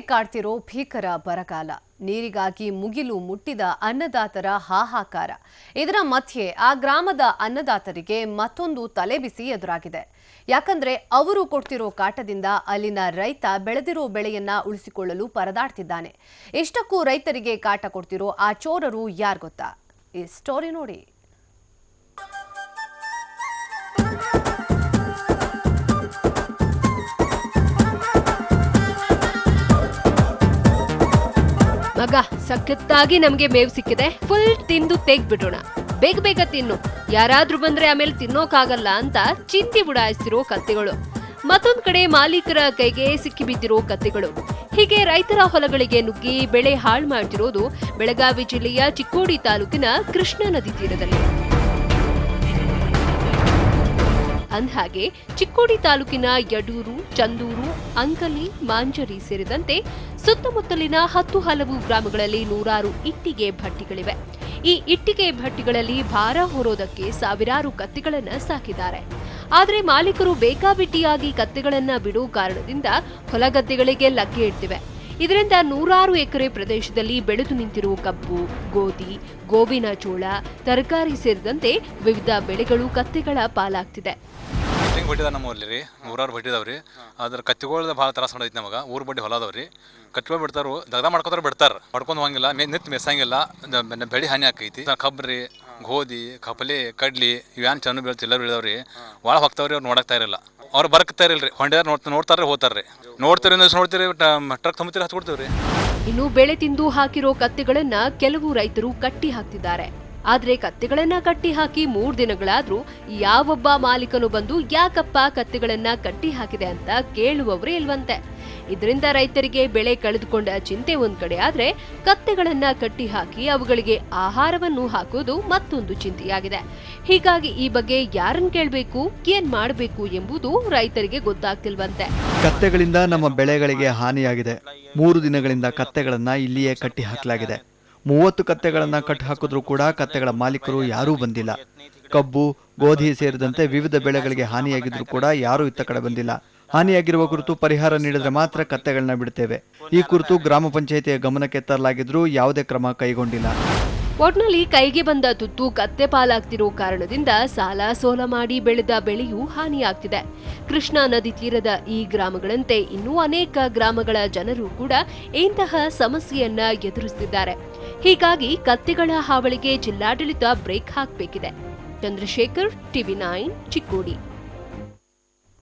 ಕಾಡ್ತಿರೋ ಭೀಕರ ಬರಗಾಲ, ನೀರಿಗಾಗಿ ಮುಗಿಲು ಮುಟ್ಟಿದ ಅನ್ನದಾತರ ಹಾಹಾಕಾರ. ಇದರ ಮಧ್ಯೆ ಆ ಗ್ರಾಮದ ಅನ್ನದಾತರಿಗೆ ಮತ್ತೊಂದು ತಲೆಬಿಸಿ ಎದುರಾಗಿದೆ. ಯಾಕಂದ್ರೆ ಅವರು ಕೊಡ್ತಿರೋ ಕಾಟದಿಂದ ಅಲ್ಲಿನ ರೈತ ಬೆಳೆದಿರೋ ಬೆಳೆಯನ್ನ ಉಳಿಸಿಕೊಳ್ಳಲು ಪರದಾಡ್ತಿದ್ದಾನೆ. ಇಷ್ಟಕ್ಕೂ ರೈತರಿಗೆ ಕಾಟ ಕೊಡ್ತಿರೋ ಆ ಚೋರರು ಯಾರು ಗೊತ್ತಾ? ಈ ಸ್ಟೋರಿ ನೋಡಿ. ಮಗ, ಸಖತ್ತಾಗಿ ನಮ್ಗೆ ಮೇವು ಸಿಕ್ಕಿದೆ, ಫುಲ್ ತಿಂದು ತೆಗ್ಬಿಡೋಣ, ಬೇಗ ಬೇಗ ತಿನ್ನು, ಯಾರಾದ್ರೂ ಬಂದ್ರೆ ಆಮೇಲೆ ತಿನ್ನೋಕಾಗಲ್ಲ ಅಂತ ಚಿಂತಿ ಬುಡಾಯಿಸ್ತಿರೋ ಕತ್ತೆಗಳು. ಮತ್ತೊಂದ್ ಕಡೆ ಮಾಲೀಕರ ಕೈಗೆ ಸಿಕ್ಕಿ ಬಿದ್ದಿರೋ ಕತ್ತೆಗಳು. ಹೀಗೆ ರೈತರ ಹೊಲಗಳಿಗೆ ನುಗ್ಗಿ ಬೆಳೆ ಹಾಳು ಮಾಡ್ತಿರೋದು ಬೆಳಗಾವಿ ಜಿಲ್ಲೆಯ ಚಿಕ್ಕೋಡಿ ತಾಲೂಕಿನ ಕೃಷ್ಣಾ ನದಿ ತೀರದಲ್ಲಿ. ಅಂದ್ಹಾಗೆ ಚಿಕ್ಕೋಡಿ ತಾಲೂಕಿನ ಯಡೂರು, ಚಂದೂರು, ಅಂಕಲಿ, ಮಾಂಜರಿ ಸೇರಿದಂತೆ ಸುತ್ತಮುತ್ತಲಿನ 10 ಹಲವು ಗ್ರಾಮಗಳಲ್ಲಿ ನೂರಾರು ಇಟ್ಟಿಗೆ ಭಟ್ಟಿಗಳಿವೆ. ಈ ಇಟ್ಟಿಗೆ ಭಟ್ಟಿಗಳಲ್ಲಿ ಭಾರ ಹೊರೋದಕ್ಕೆ ಸಾವಿರಾರು ಕತ್ತೆಗಳನ್ನ ಸಾಕಿದ್ದಾರೆ. ಆದರೆ ಮಾಲೀಕರು ಬೇಕಾಬಿಟ್ಟಿಯಾಗಿ ಕತ್ತೆಗಳನ್ನ ಬಿಡೋ ಕಾರಣದಿಂದ ಹೊಲಗದ್ದೆಗಳಿಗೆ ಲಗ್ಗೆ ಇಡ್ತಿವೆ. ಇದರಿಂದ ನೂರಾರು ಎಕರೆ ಪ್ರದೇಶದಲ್ಲಿ ಬೆಳೆದು ನಿಂತಿರುವ ಕಬ್ಬು, ಗೋಧಿ, ಗೋವಿನ ಜೋಳ, ತರಕಾರಿ ಸೇರಿದಂತೆ ವಿವಿಧ ಬೆಳೆಗಳು ಕತ್ತೆಗಳ ಪಾಲಾಗ್ತಿದೆ. ಬಡ್ಡಿದ ನಮ್ಮ ಊರ್ಲಿ ರೀ, ನೂರಾರು ಬಡ್ಡಿ ಇದಾವ್ರಿ. ಅದ್ರ ಕತ್ತಿಗೋಳ್ದ ಭಾಳ ತ್ರಾಸ ಮಾಡೈತಿ ನಮಗ. ಊರ್ ಬಡ್ಡಿ ಹೊಲ ಅದಾವ್ರಿ, ಕಟ್ಟಿಗಳು ಬಿಡ್ತಾರು, ದಗದ ಮಾಡ್ಕೋತಾರ ಬಿಡ್ತಾರ, ಪಡ್ಕೊಂಡು ಹೋಗಂಗಿಲ್ಲ, ನಿಂತು ಮೆಸಂಗಿಲ್ಲ, ಬೆಳಿ ಹಾನಿ ಆಕೈತಿ. ಕಬ್ರಿ, ಗೋಧಿ, ಕಪಲೆ, ಕಡ್ಲಿ ಇವ್ಯಾನ್ ಚೆನ್ನ ಬೀಳ್ತಿ ಎಲ್ಲರೂ ಬೀಳದವ್ರಿ. ಒಳ ಹೋಗ್ತಾವ್ರಿ, ಅವ್ರು ನೋಡಕ್ತಾ ಇರಲ್ಲ, ಅವ್ರು ಬರಕ್ತಾ ಇರಲ್ರಿ. ಹೊಂಡ್ಯಾರ ನೋಡ್ತಾರ ಹೋಗ್ತಾರ್ರಿ, ನೋಡ್ತೀರಿ ನೋಡ್ತೀರಿ, ಟ್ರಕ್ ತುಂಬ್ತೀರಿ ಹಚ್ಕೊಡ್ತೀವ್ರಿ. ಇನ್ನು ಬೆಳೆ ತಿಂದು ಹಾಕಿರೋ ಕತ್ತೆಗಳನ್ನ ಕೆಲವು ರೈತರು ಕಟ್ಟಿ ಹಾಕ್ತಿದ್ದಾರೆ. ಆದ್ರೆ ಕತ್ತೆಗಳನ್ನ ಕಟ್ಟಿ ಹಾಕಿ 3 ದಿನಗಳಾದ್ರೂ ಯಾವೊಬ್ಬ ಮಾಲೀಕನು ಬಂದು ಯಾಕಪ್ಪ ಕತ್ತೆಗಳನ್ನ ಕಟ್ಟಿ ಹಾಕಿದೆ ಅಂತ ಕೇಳುವವರೇ ಇಲ್ವಂತೆ. ಇದರಿಂದ ರೈತರಿಗೆ ಬೆಳೆ ಕಳೆದುಕೊಂಡ ಚಿಂತೆ ಒಂದ್ ಕಡೆ ಆದ್ರೆ, ಕತ್ತೆಗಳನ್ನ ಕಟ್ಟಿ ಹಾಕಿ ಅವುಗಳಿಗೆ ಆಹಾರವನ್ನು ಹಾಕೋದು ಮತ್ತೊಂದು ಚಿಂತೆಯಾಗಿದೆ. ಹೀಗಾಗಿ ಈ ಬಗ್ಗೆ ಯಾರನ್ನ ಕೇಳಬೇಕು, ಏನ್ ಮಾಡಬೇಕು ಎಂಬುದು ರೈತರಿಗೆ ಗೊತ್ತಾಗ್ತಿಲ್ವಂತೆ. ಕತ್ತೆಗಳಿಂದ ನಮ್ಮ ಬೆಳೆಗಳಿಗೆ ಹಾನಿಯಾಗಿದೆ. 3 ದಿನಗಳಿಂದ ಕತ್ತೆಗಳನ್ನ ಇಲ್ಲಿಯೇ ಕಟ್ಟಿ ಹಾಕಲಾಗಿದೆ. 30 ಕತ್ತೆಗಳನ್ನ ಕಟ್ಟಿ ಹಾಕಿದ್ರೂ ಕೂಡ ಕತ್ತೆಗಳ ಮಾಲೀಕರು ಯಾರೂ ಬಂದಿಲ್ಲ. ಕಬ್ಬು, ಗೋಧಿ ಸೇರಿದಂತೆ ವಿವಿಧ ಬೆಳೆಗಳಿಗೆ ಹಾನಿಯಾಗಿದ್ರು ಕೂಡ ಯಾರೂ ಇತ್ತ ಕಡೆ ಬಂದಿಲ್ಲ. ಹಾನಿಯಾಗಿರುವ ಕುರಿತು ಪರಿಹಾರ ನೀಡಿದ್ರೆ ಮಾತ್ರ ಕತ್ತೆಗಳನ್ನ ಬಿಡ್ತೇವೆ. ಈ ಕುರಿತು ಗ್ರಾಮ ಪಂಚಾಯಿತಿಯ ಗಮನಕ್ಕೆ ತರಲಾಗಿದ್ರೂ ಯಾವುದೇ ಕ್ರಮ ಕೈಗೊಂಡಿಲ್ಲ. ಒಟ್ನಲ್ಲಿ ಕೈಗೆ ಬಂದ ತುತ್ತು ಕತ್ತೆ ಪಾಲಾಗ್ತಿರೋ ಕಾರಣದಿಂದ ಸಾಲ ಸೋಲ ಮಾಡಿ ಬೆಳೆದ ಬೆಳೆಯೂ ಹಾನಿಯಾಗ್ತಿದೆ. ಕೃಷ್ಣಾ ನದಿ ತೀರದ ಈ ಗ್ರಾಮಗಳಂತೆ ಇನ್ನೂ ಅನೇಕ ಗ್ರಾಮಗಳ ಜನರು ಕೂಡ ಇಂತಹ ಸಮಸ್ಯೆಯನ್ನ ಎದುರಿಸುತ್ತಿದ್ದಾರೆ. ಹೀಗಾಗಿ ಕತ್ತೆಗಳ ಹಾವಳಿಗೆ ಜಿಲ್ಲಾಡಳಿತ ಬ್ರೇಕ್ ಹಾಕಬೇಕಿದೆ. ಚಂದ್ರಶೇಖರ್, TV9, ಚಿಕ್ಕೋಡಿ.